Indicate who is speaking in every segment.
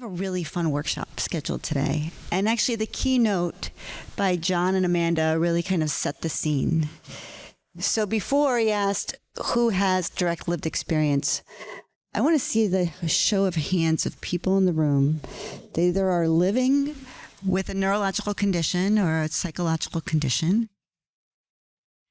Speaker 1: have a really fun workshop scheduled today. And actually the keynote by John and Amanda really kind of set the scene. So before he asked who has direct lived experience, I want to see the show of hands of people in the room. They either are living with a neurological condition or a psychological condition,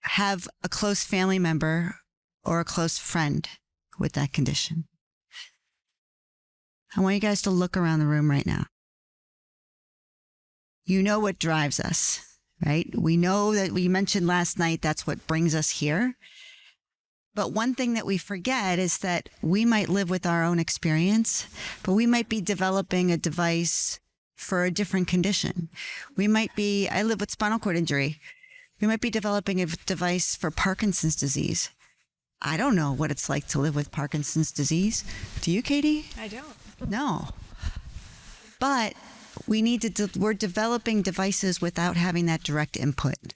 Speaker 1: have a close family member or a close friend with that condition. I want you guys to look around the room right now. You know what drives us, right? We know that we mentioned last night that's what brings us here. But one thing that we forget is that we might live with our own experience, but we might be developing a device for a different condition. I live with spinal cord injury. We might be developing a device for Parkinson's disease. I don't know what it's like to live with Parkinson's disease. Do you, Katie?
Speaker 2: I don't.
Speaker 1: No. But we're developing devices without having that direct input.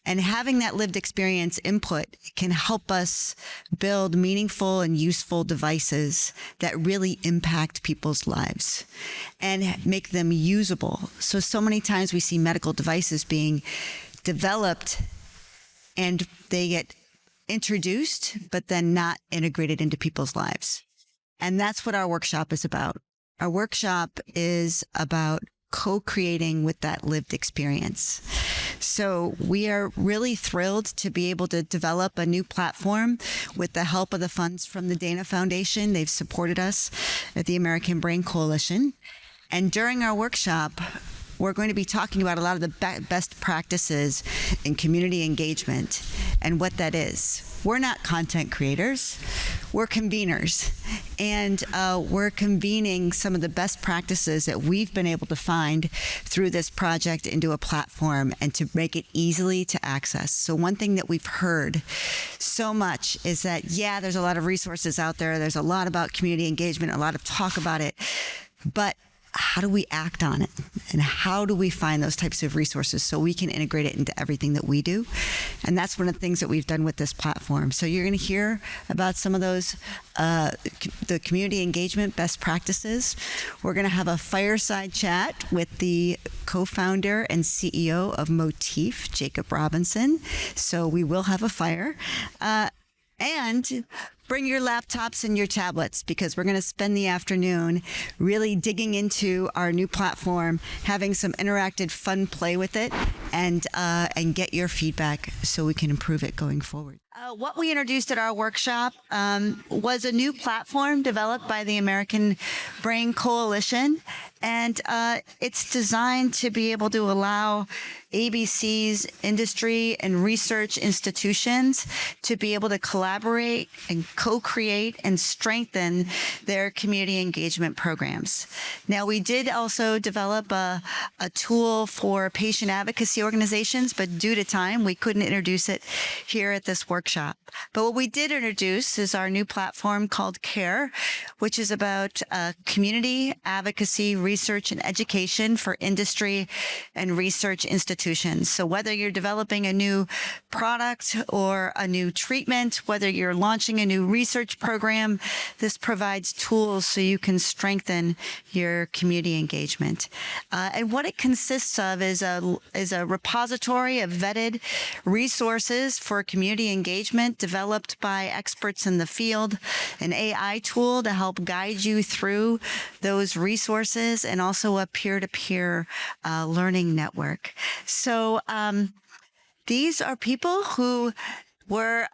Speaker 1: And having that lived experience input can help us build meaningful and useful devices that really impact people's lives and make them usable. So many times we see medical devices being developed and they get introduced, but then not integrated into people's lives. And that's what our workshop is about. Our workshop is about co-creating with that lived experience. So we are really thrilled to be able to develop a new platform with the help of the funds from the Dana Foundation. They've supported us at the American Brain Coalition. And during our workshop, we're going to be talking about a lot of the best practices in community engagement and what that is. We're not content creators, we're conveners. And we're convening some of the best practices that we've been able to find through this project into a platform and to make it easily to access. So one thing that we've heard so much is that, yeah, there's a lot of resources out there. There's a lot about community engagement, a lot of talk about it, but how do we act on it? And how do we find those types of resources so we can integrate it into everything that we do? And that's one of the things that we've done with this platform. So you're going to hear about some of those, the community engagement best practices. We're going to have a fireside chat with the co-founder and CEO of Motif, Jacob Robinson. So we will have a fire. And bring your laptops and your tablets because we're going to spend the afternoon really digging into our new platform, having some interactive fun play with it, and get your feedback so we can improve it going forward. What we introduced at our workshop was a new platform developed by the American Brain Coalition, and it's designed to be able to allow ABC's industry and research institutions to be able to collaborate and co-create and strengthen their community engagement programs. Now, we did also develop a tool for patient advocacy organizations, but due to time, we couldn't introduce it here at this workshop. But what we did introduce is our new platform called CARE, which is about community advocacy, research, and education for industry and research institutions. So whether you're developing a new product or a new treatment, whether you're launching a new research program, this provides tools so you can strengthen your community engagement. And what it consists of is a repository of vetted resources for community engagement developed by experts in the field, an AI tool to help guide you through those resources, and also a peer-to-peer learning network. So these are people who were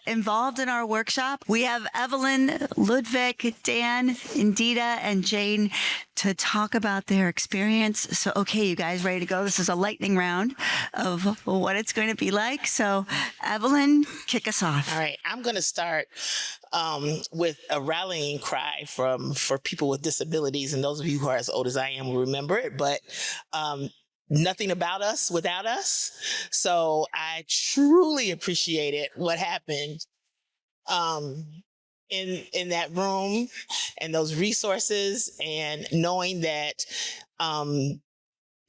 Speaker 1: involved in our workshop. We have Evelyn, Ludwig, Dan, Indita, and Jane to talk about their experience. So, okay, you guys ready to go? This is a lightning round of what it's going to be like. So, Evelyn, kick us off.
Speaker 3: All right, I'm going to start with a rallying cry for people with disabilities. And those of you who are as old as I am will remember it. But nothing about us without us. So I truly appreciated what happened in that room and those resources, and knowing that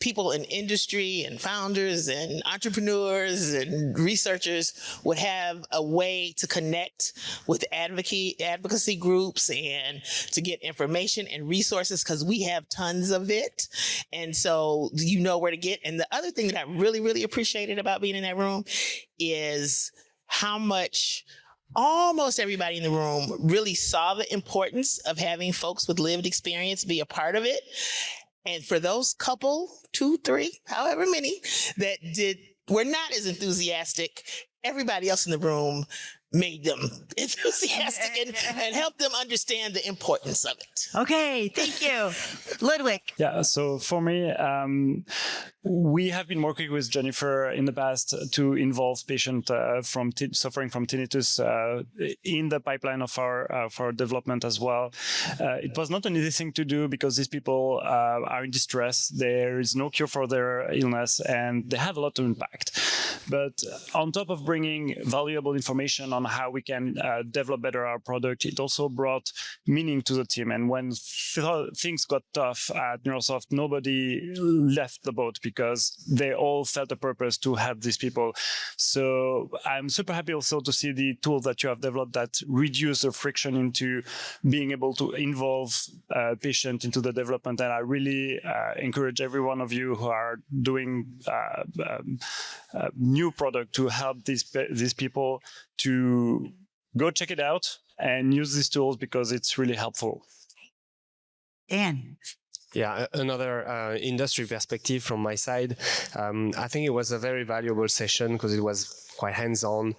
Speaker 3: people in industry and founders and entrepreneurs and researchers would have a way to connect with advocacy groups and to get information and resources, because we have tons of it. And so you know where to get. And the other thing that I really, really appreciated about being in that room is how much almost everybody in the room really saw the importance of having folks with lived experience be a part of it. And for those couple, 2, 3, however many that were not as enthusiastic, everybody else in the room made them enthusiastic and helped them understand the importance of it.
Speaker 1: Okay, thank you. Ludwig.
Speaker 2: Yeah, so for me, we have been working with Jennifer in the past to involve patients suffering from tinnitus in the pipeline of our development as well. It was not an easy thing to do because these people are in distress. There is no cure for their illness, and they have a lot of impact. But on top of bringing valuable information on how we can develop better our product, it also brought meaning to the team. And when things got tough at Neurosoft, nobody left the boat because they all felt a purpose to help these people. So I'm super happy also to see the tools that you have developed that reduce the friction into being able to involve patients into the development. And I really encourage every one of you who are doing new product to help these people to go check it out and use these tools because it's really helpful.
Speaker 1: Dan.
Speaker 4: Yeah, another industry perspective from my side. I think it was a very valuable session because it was quite hands-on.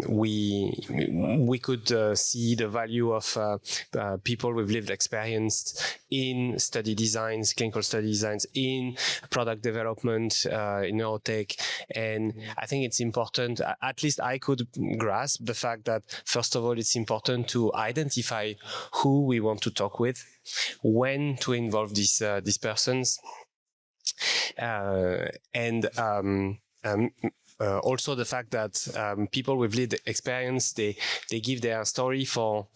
Speaker 4: We could see the value of people with lived experience in study designs, clinical study designs, in product development, in neurotech. And I think it's important, at least I could grasp the fact that, first of all, it's important to identify who we want to talk with, when to involve these persons, also the fact that people with lived experience, they give their story for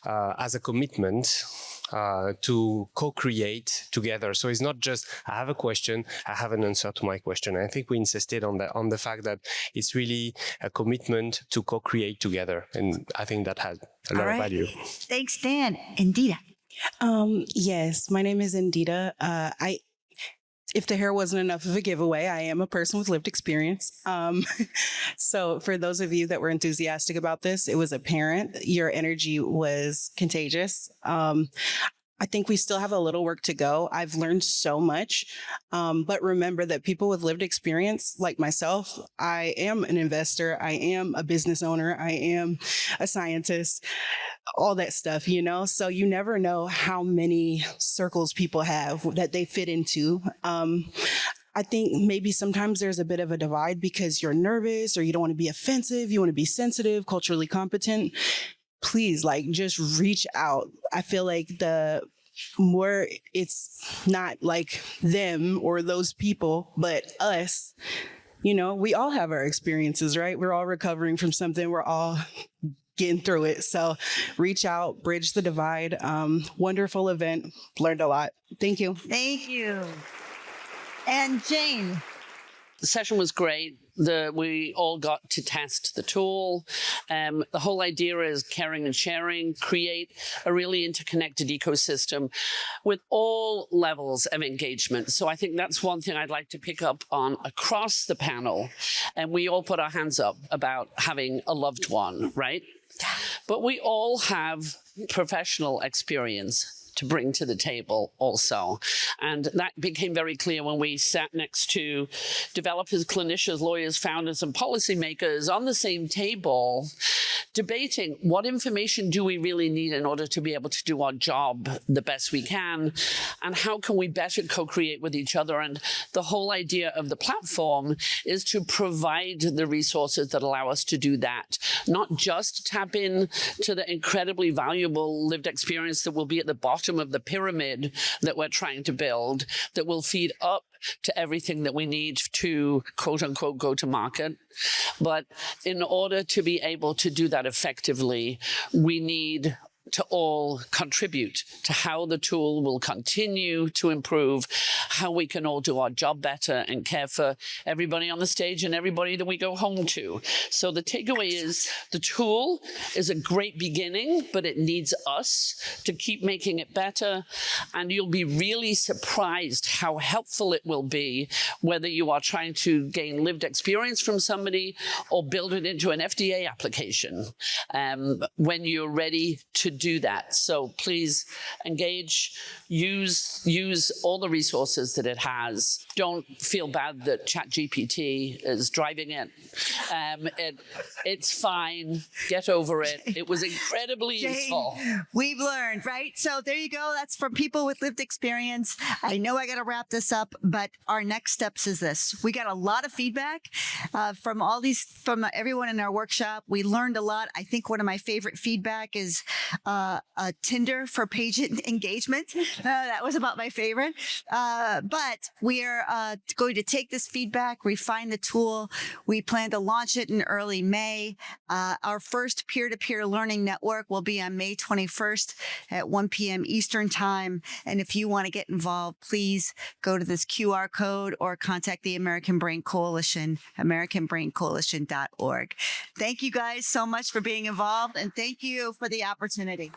Speaker 4: as a commitment to co-create together. So it's not just, I have a question, I have an answer to my question. I think we insisted on the fact that it's really a commitment to co-create together. And I think that has a lot of value.
Speaker 1: Thanks, Dan. Indita.
Speaker 5: Yes, my name is Indita. If the hair wasn't enough of a giveaway, I am a person with lived experience. So for those of you that were enthusiastic about this, it was apparent. Your energy was contagious. I think we still have a little work to go. I've learned so much, but remember that people with lived experience, like myself, I am an investor, I am a business owner, I am a scientist, all that stuff, you know? So you never know how many circles people have that they fit into. I think maybe sometimes there's a bit of a divide because you're nervous or you don't want to be offensive, you want to be sensitive, culturally competent. Please, just reach out. I feel like the more it's not like them or those people, but us, we all have our experiences, right? We're all recovering from something. We're all getting through it. So reach out, bridge the divide. Wonderful event. Learned a lot. Thank you.
Speaker 1: Thank you. And Jane.
Speaker 6: The session was great. We all got to test the tool. The whole idea is caring and sharing, create a really interconnected ecosystem with all levels of engagement. So I think that's one thing I'd like to pick up on across the panel. And we all put our hands up about having a loved one, right? But we all have professional experience to bring to the table also. And that became very clear when we sat next to developers, clinicians, lawyers, founders, and policymakers on the same table, debating what information do we really need in order to be able to do our job the best we can, and how can we better co-create with each other. And the whole idea of the platform is to provide the resources that allow us to do that, not just tap in to the incredibly valuable lived experience that will be at the bottom of the pyramid that we're trying to build, that will feed up to everything that we need to, quote unquote, go to market. But in order to be able to do that effectively, we need to all contribute to how the tool will continue to improve, how we can all do our job better and care for everybody on the stage and everybody that we go home to. So the takeaway is the tool is a great beginning, but it needs us to keep making it better. And you'll be really surprised how helpful it will be, whether you are trying to gain lived experience from somebody or build it into an FDA application when you're ready to do that. So please engage, use all the resources that it has. Don't feel bad that ChatGPT is driving it. It's fine. Get over it. It was incredibly useful.
Speaker 1: We've learned, right? So there you go. That's from people with lived experience. I know I got to wrap this up, but our next steps is this. We got a lot of feedback from everyone in our workshop. We learned a lot. I think one of my favorite feedback is Tinder for patient engagement. That was about my favorite. But we are going to take this feedback, refine the tool. We plan to launch it in early May. Our first peer-to-peer learning network will be on May 21st at 1 p.m. Eastern Time. And if you want to get involved, please go to this QR code or contact the American Brain Coalition, americanbraincoalition.org. Thank you guys so much for being involved, and thank you for the opportunity.